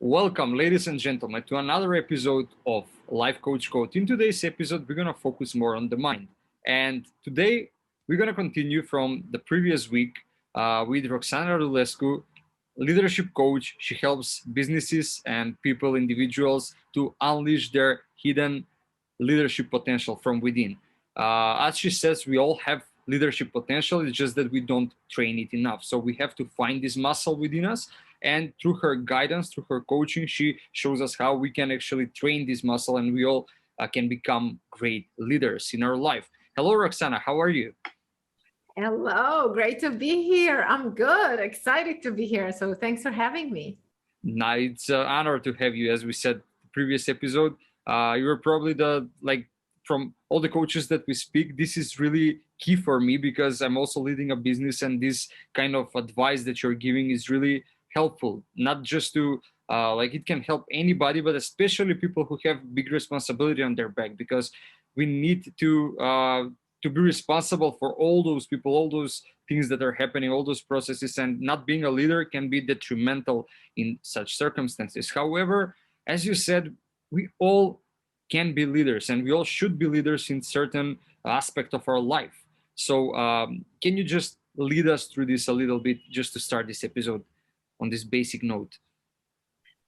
Welcome, ladies and gentlemen, to another episode of Life Coach Code. In today's episode, we're going to focus more on the mind. And today, we're going to continue from the previous week with Roxana Radulescu, leadership coach. She helps businesses and people, individuals, to unleash their hidden leadership potential from within. As she says, we all have leadership potential. It's just that we don't train it enough. So we have to find this muscle within us. And through her guidance, through her coaching, she shows us how we can actually train this muscle and we all can become great leaders in our life. Hello, Roxana. How are you? Hello, great to be here. I'm good, excited to be here. So thanks for having me. Now, it's an honor to have you. As we said the previous episode, you're probably from all the coaches that we speak, this is really key for me because I'm also leading a business, and this kind of advice that you're giving is really helpful, not just to it can help anybody, but especially people who have big responsibility on their back, because we need to be responsible for all those people, all those things that are happening, all those processes, and not being a leader can be detrimental in such circumstances. However, as you said, we all can be leaders and we all should be leaders in certain aspect of our life. So can you just lead us through this a little bit just to start this episode on this basic note?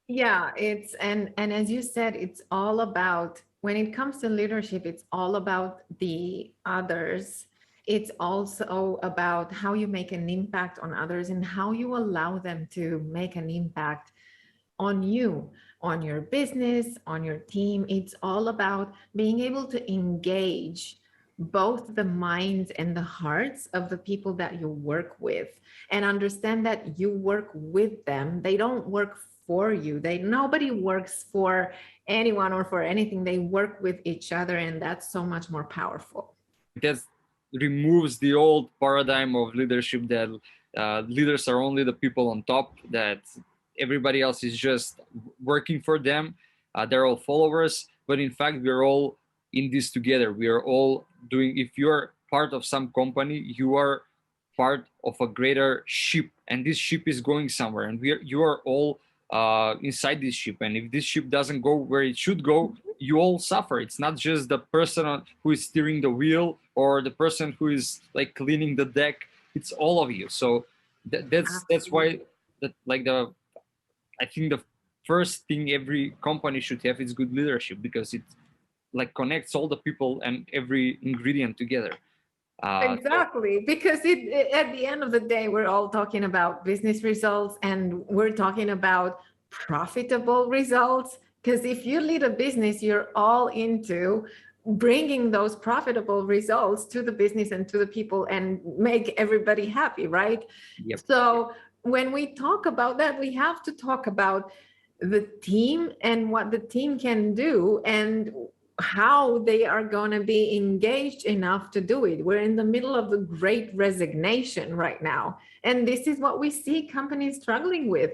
Yeah, it's and as you said, it's all about when it comes to leadership, it's all about the others. It's also about how you make an impact on others and how you allow them to make an impact on you, on your business, on your team. It's all about being able to engage both the minds and the hearts of the people that you work with and understand that you work with them. They don't work for you. Nobody works for anyone or for anything. They work with each other, and that's so much more powerful. That removes the old paradigm of leadership that leaders are only the people on top, that everybody else is just working for them. They're all followers, but in fact, we're all in this together. We are all doing, if you're part of some company, you are part of a greater ship, and this ship is going somewhere, and you are all inside this ship. And if this ship doesn't go where it should go, you all suffer. It's not just the person who is steering the wheel or the person who is like cleaning the deck. It's all of you. So that's why that I think the first thing every company should have is good leadership, because it like connects all the people and every ingredient together. Exactly, because at the end of the day, we're all talking about business results and we're talking about profitable results. Because if you lead a business, you're all into bringing those profitable results to the business and to the people and make everybody happy, right? Yep. So when we talk about that, we have to talk about the team and what the team can do and how they are going to be engaged enough to do it. We're in the middle of the great resignation right now. And this is what we see companies struggling with.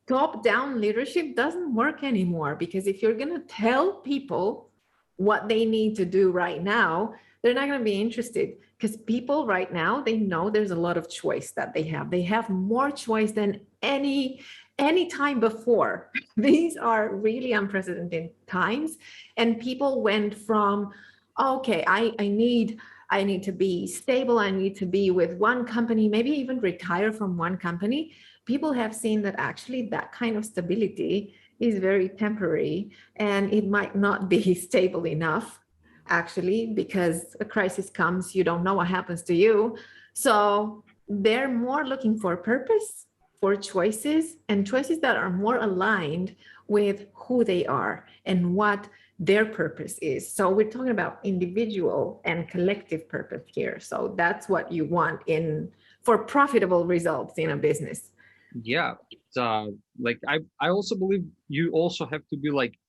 Top-down leadership doesn't work anymore, because if you're going to tell people what they need to do right now, they're not going to be interested, because people right now, they know there's a lot of choice that they have. They have more choice than any time before. These are really unprecedented times, and people went from, okay, I need to be stable, I need to be with one company, maybe even retire from one company. People have seen that actually that kind of stability is very temporary, and it might not be stable enough, actually, because a crisis comes, you don't know what happens to you. So they're more looking for purpose, for choices, and choices that are more aligned with who they are and what their purpose is. So we're talking about individual and collective purpose here. So that's what you want for profitable results in a business. Yeah, like I also believe you also have to be like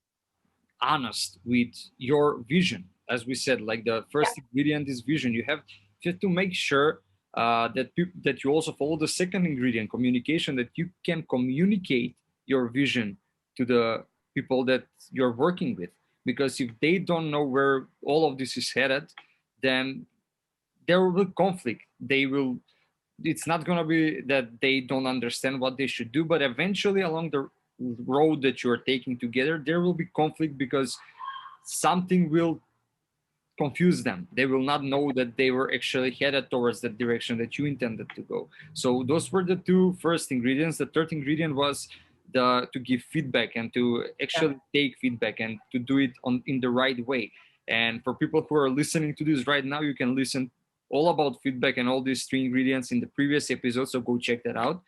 honest with your vision. As we said, like the first ingredient is vision. You have just to make sure that you also follow the second ingredient, communication, that you can communicate your vision to the people that you're working with. Because if they don't know where all of this is headed, then there will be conflict. It's not going to be that they don't understand what they should do, but eventually along road that you're taking together, there will be conflict because something will confuse them. They will not know that they were actually headed towards the direction that you intended to go. So those were the two first ingredients. The third ingredient was to give feedback and to actually take feedback and to do it in the right way. And for people who are listening to this right now, you can listen all about feedback and all these three ingredients in the previous episode, so go check that out.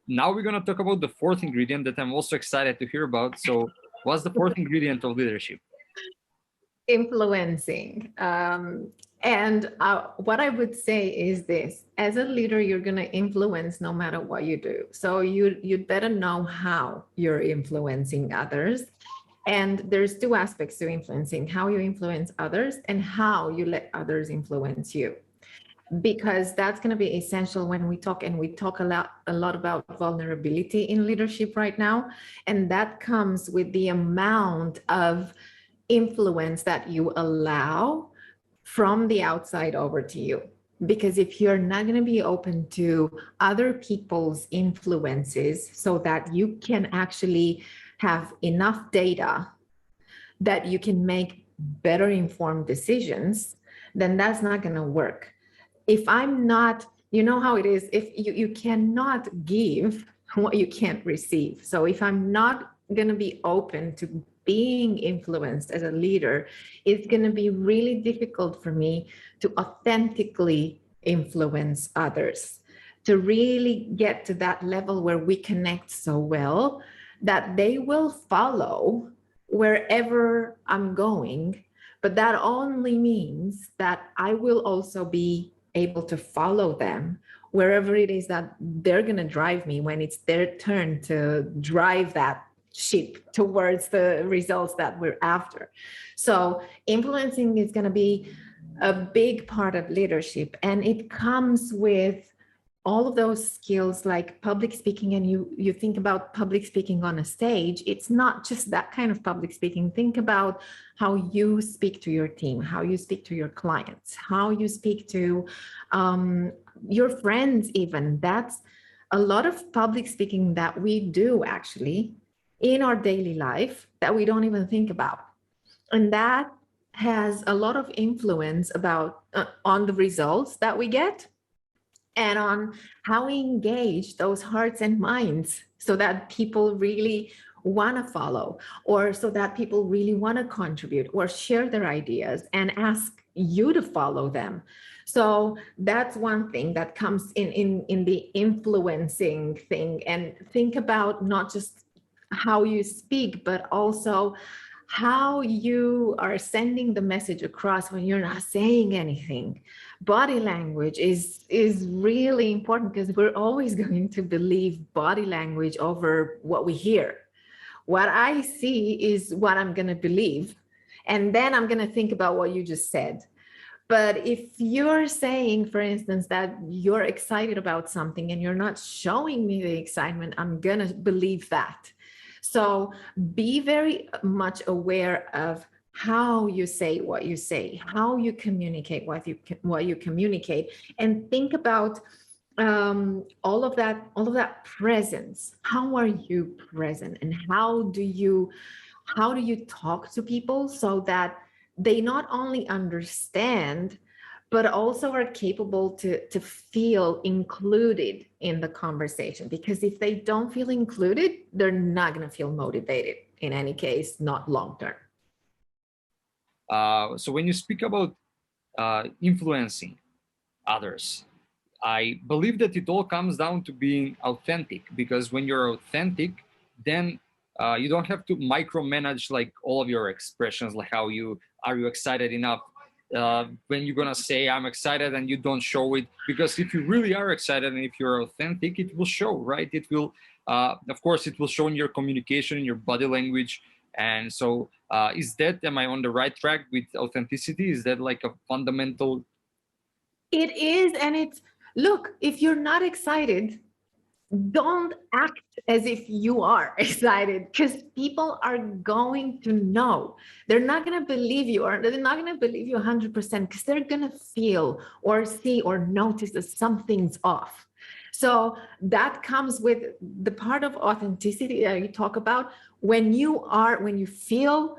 Now we're going to talk about the fourth ingredient that I'm also excited to hear about. So what's the fourth ingredient of leadership? Influencing. And what I would say is this: as a leader, you're going to influence no matter what you do. So you'd better know how you're influencing others. And there's two aspects to influencing: how you influence others and how you let others influence you. Because that's going to be essential when we talk, and we talk a lot about vulnerability in leadership right now. And that comes with the amount of influence that you allow from the outside over to you. Because if you're not going to be open to other people's influences so that you can actually have enough data that you can make better informed decisions, then that's not going to work. If I'm not, you know how it is, if you cannot give what you can't receive. So if I'm not going to be open to being influenced as a leader, it's going to be really difficult for me to authentically influence others, to really get to that level where we connect so well that they will follow wherever I'm going. But that only means that I will also be able to follow them wherever it is that they're going to drive me when it's their turn to drive that ship towards the results that we're after. So influencing is going to be a big part of leadership, and it comes with all of those skills like public speaking. And you think about public speaking on a stage, it's not just that kind of public speaking. Think about how you speak to your team, how you speak to your clients, how you speak to your friends even. That's a lot of public speaking that we do actually in our daily life that we don't even think about. And that has a lot of influence about on the results that we get and on how we engage those hearts and minds so that people really want to follow, or so that people really want to contribute or share their ideas and ask you to follow them. So that's one thing that comes in the influencing thing. And think about not just how you speak, but also how you are sending the message across when you're not saying anything. Body language is really important, because we're always going to believe body language over what we hear. What I see is what I'm going to believe, and then I'm going to think about what you just said. But if you're saying, for instance, that you're excited about something and you're not showing me the excitement, I'm going to believe that. So be very much aware of how you say what you say, how you communicate what you communicate, and think about all of that presence. How are you present, and how do you talk to people so that they not only understand, but also are capable to feel included in the conversation? Because if they don't feel included, they're not going to feel motivated in any case, not long term. So when you speak about influencing others, I believe that it all comes down to being authentic, because when you're authentic, then you don't have to micromanage like all of your expressions, like are you excited enough when you're gonna say I'm excited and you don't show it. Because if you really are excited and if you're authentic, it will show, right? It will of course it will show in your communication, in your body language. And so am I on the right track with authenticity? Is that like a fundamental? It is. And it's, look, if you're not excited, don't act as if you are excited, because people are going to know. They're not going to believe you, or they're not going to believe you 100%, because they're going to feel or see or notice that something's off. So that comes with the part of authenticity that you talk about. When you feel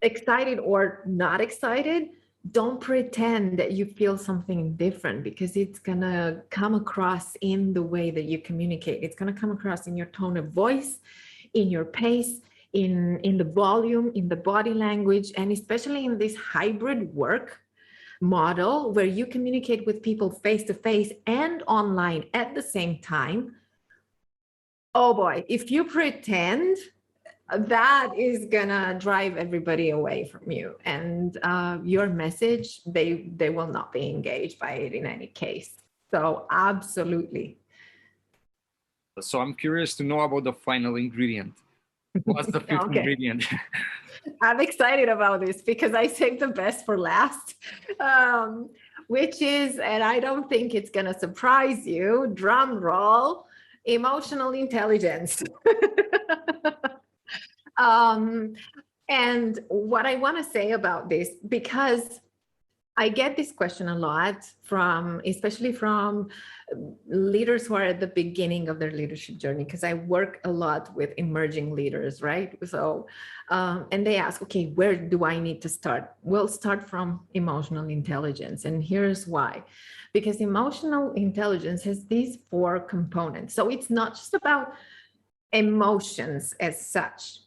excited or not excited, don't pretend that you feel something different, because it's gonna come across in the way that you communicate. It's gonna come across in your tone of voice, in your pace, in the volume, in the body language, and especially in this hybrid work model where you communicate with people face to face and online at the same time. Oh boy, if you pretend, that is gonna drive everybody away from you, and your message, they will not be engaged by it in any case. So absolutely. So I'm curious to know about the final ingredient. What's the fifth ingredient? I'm excited about this because I saved the best for last, which is, and I don't think it's going to surprise you, drum roll, emotional intelligence. And what I want to say about this, because I get this question a lot from, especially from leaders who are at the beginning of their leadership journey, because I work a lot with emerging leaders, right? So, and they ask, okay, where do I need to start? We'll start from emotional intelligence. And here's why. Because emotional intelligence has these 4 components. So it's not just about emotions as such.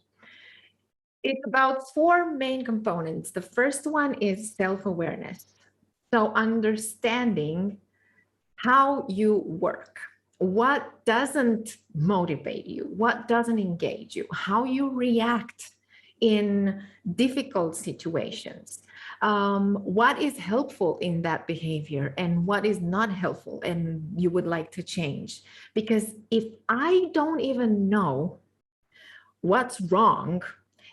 It's about 4 main components. The first one is self-awareness. So understanding how you work, what doesn't motivate you, what doesn't engage you, how you react in difficult situations, what is helpful in that behavior and what is not helpful and you would like to change. Because if I don't even know what's wrong,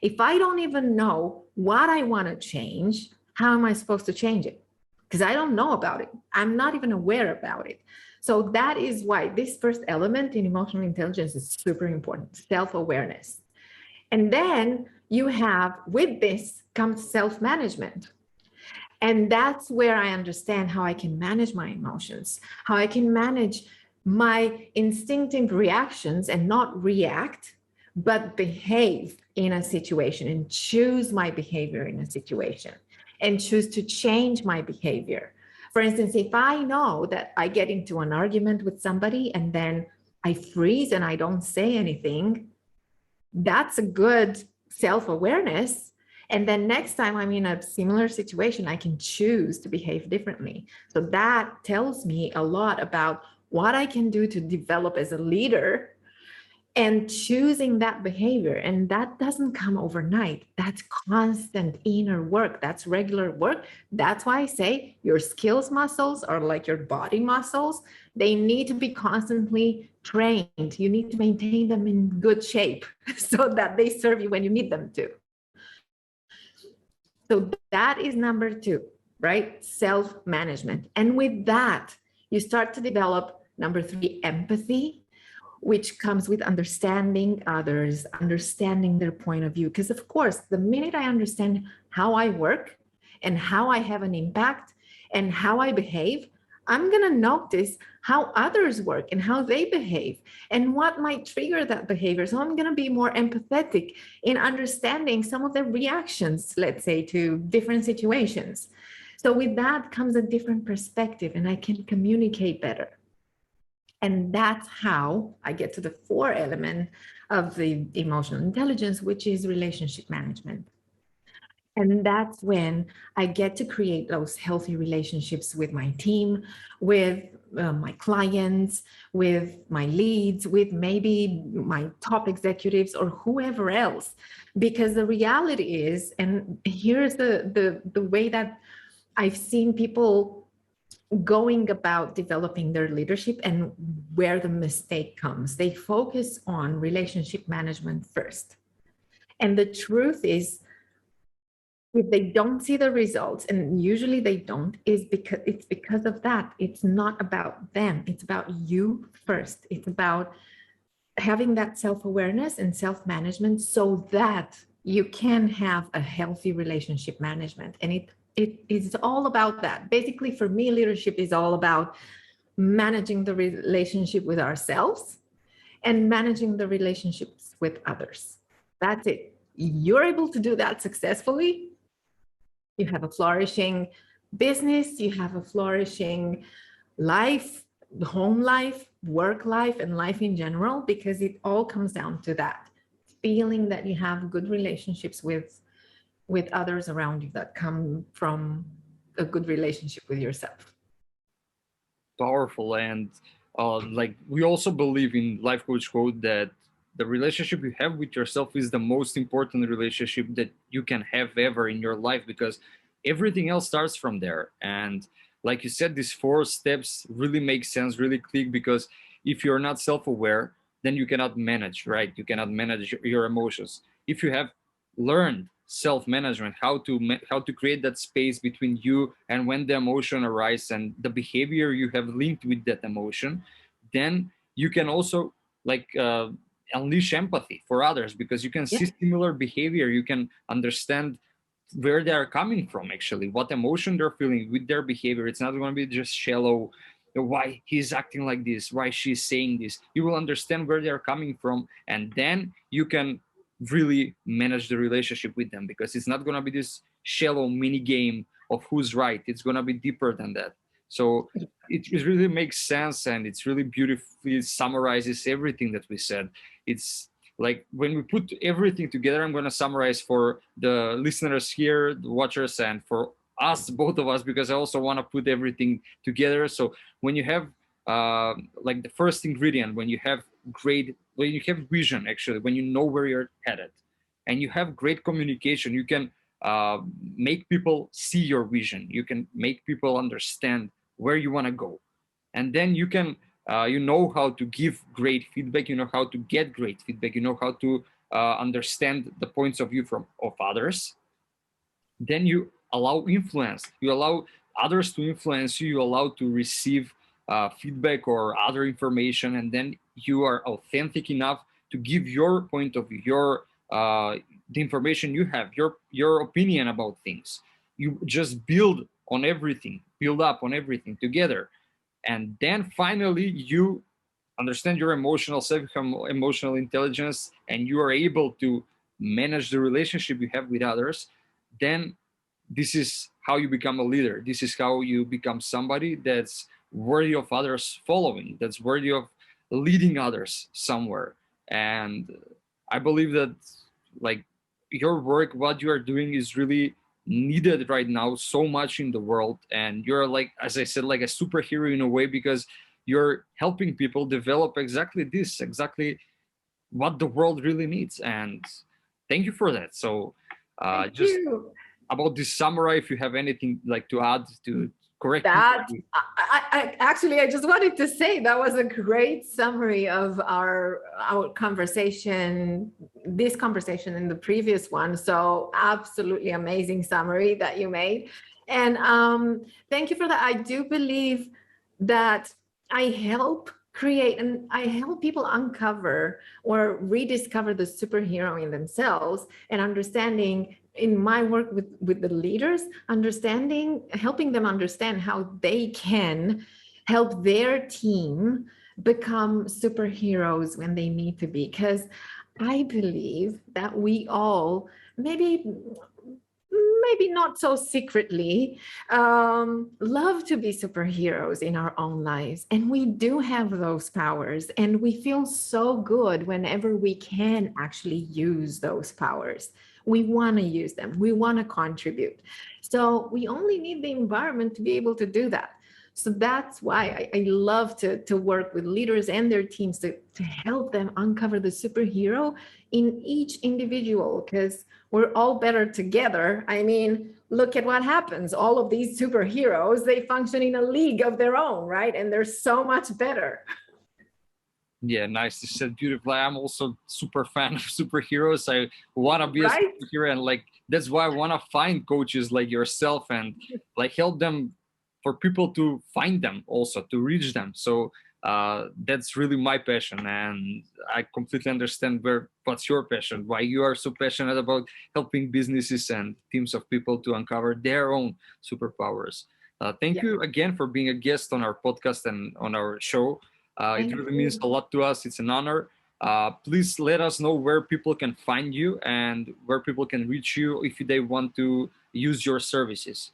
if I don't even know what I want to change, how am I supposed to change it? Because I don't know about it. I'm not even aware about it. So that is why this first element in emotional intelligence is super important, self-awareness. And then you have, with this comes self-management. And that's where I understand how I can manage my emotions, how I can manage my instinctive reactions and not react, but behave in a situation and choose my behavior in a situation and choose to change my behavior. For instance, if I know that I get into an argument with somebody and then I freeze and I don't say anything, that's a good self-awareness. And then next time I'm in a similar situation, I can choose to behave differently. So that tells me a lot about what I can do to develop as a leader and choosing that behavior. And that doesn't come overnight. That's constant inner work. That's regular work. That's why I say your skills muscles are like your body muscles. They need to be constantly trained. You need to maintain them in good shape so that they serve you when you need them to. So that is number 2, right? Self-management. And with that, you start to develop number 3, empathy, which comes with understanding others, understanding their point of view. Because of course, the minute I understand how I work and how I have an impact and how I behave, I'm going to notice how others work and how they behave and what might trigger that behavior. So I'm going to be more empathetic in understanding some of the reactions, let's say, to different situations. So with that comes a different perspective and I can communicate better. And that's how I get to the 4th element of the emotional intelligence, which is relationship management. And that's when I get to create those healthy relationships with my team, with my clients, with my leads, with maybe my top executives or whoever else. Because the reality is, and here's the way that I've seen people going about developing their leadership and where the mistake comes. They focus on relationship management first. And the truth is, if they don't see the results, and usually they don't, it's because of that. It's not about them. It's about you first. It's about having that self-awareness and self-management so that you can have a healthy relationship management. And it is all about that. Basically, for me, leadership is all about managing the relationship with ourselves and managing the relationships with others. That's it. You're able to do that successfully. You have a flourishing business, you have a flourishing life, home life, work life, and life in general, because it all comes down to that feeling that you have good relationships with others around you that come from a good relationship with yourself. Powerful. And like, we also believe in Life Coach Code that the relationship you have with yourself is the most important relationship that you can have ever in your life, because everything else starts from there. And like you said, these 4 steps really make sense, really click, because if you're not self-aware, then you cannot manage, right? You cannot manage your emotions. If you have learned self-management, how to create that space between you and when the emotion arises and the behavior you have linked with that emotion, then you can also like unleash empathy for others, because you can see similar behavior. You can understand where they are coming from, actually, what emotion they're feeling with their behavior. It's not going to be just shallow, why he's acting like this, why she's saying this. You will understand where they're coming from, and then you can really manage the relationship with them, because it's not going to be this shallow mini game of who's right. It's going to be deeper than that. So it really makes sense, and it's really beautifully summarizes everything that we said. It's like, when we put everything together, I'm going to summarize for the listeners here, the watchers, and for us, both of us, because I also want to put everything together. So when you have like the first ingredient, when you have vision, actually, when you know where you're headed, and you have great communication, you can make people see your vision. You can make people understand where you want to go. And then you can you know how to give great feedback, you know how to get great feedback, you know how to understand the points of view of others. Then you allow influence, you allow others to influence you, you allow to receive feedback or other information, and then you are authentic enough to give your point of view, your the information you have, your opinion about things. You just build on everything, build up on everything together. And then finally you understand your emotional self, emotional intelligence, and you are able to manage the relationship you have with others. Then this is how you become a leader. This is how you become somebody that's worthy of others following, that's worthy of leading others somewhere. And I believe that, like, your work, what you are doing, is really needed right now so much in the world. And you're, like, as I said, like a superhero in a way, because you're helping people develop exactly this, exactly what the world really needs. And thank you for that. So just about this summary, if you have anything like to add to correct that, I just wanted to say that was a great summary of our conversation, this conversation and the previous one. So absolutely amazing summary that you made. And thank you for that. I do believe that I help create and I help people uncover or rediscover the superhero in themselves, and understanding in my work with the leaders, helping them understand how they can help their team become superheroes when they need to be. Because I believe that we all, maybe not so secretly, love to be superheroes in our own lives. And we do have those powers. And we feel so good whenever we can actually use those powers. We want to use them. We want to contribute. So we only need the environment to be able to do that. So that's why I love to work with leaders and their teams to help them uncover the superhero in each individual, because we're all better together. I mean, look at what happens. All of these superheroes, they function in a league of their own, right? And they're so much better. Yeah, nice. You said beautifully. I'm also super fan of superheroes. I want to be a superhero, and like that's why I want to find coaches like yourself and like help them, for people to find them, also to reach them. So that's really my passion, and I completely understand what's your passion, why you are so passionate about helping businesses and teams of people to uncover their own superpowers. Thank you again for being a guest on our podcast and on our show. It really means a lot to us. It's an honor. Please let us know where people can find you and where people can reach you if they want to use your services.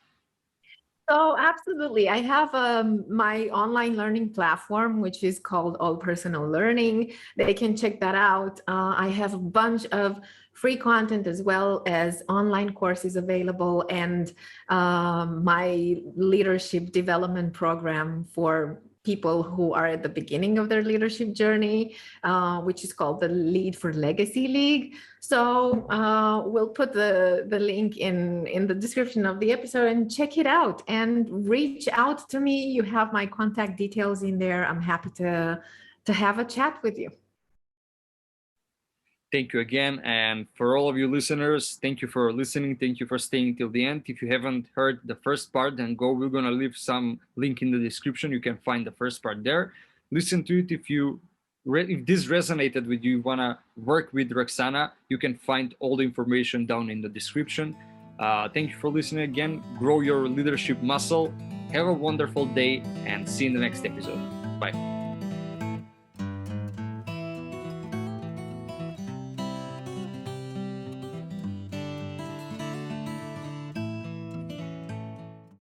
Oh, absolutely. I have my online learning platform, which is called All Personal Learning. They can check that out. I have a bunch of free content as well as online courses available, and my leadership development program for people who are at the beginning of their leadership journey, which is called the Lead for Legacy League. So we'll put the link in the description of the episode, and check it out and reach out to me. You have my contact details in there. I'm happy to have a chat with you. Thank you again. And for all of you listeners, thank you for listening. Thank you for staying till the end. If you haven't heard the first part, then go. We're going to leave some link in the description. You can find the first part there. Listen to it. If this resonated with you, want to work with Roxana, you can find all the information down in the description. Thank you for listening again. Grow your leadership muscle. Have a wonderful day and see you in the next episode. Bye.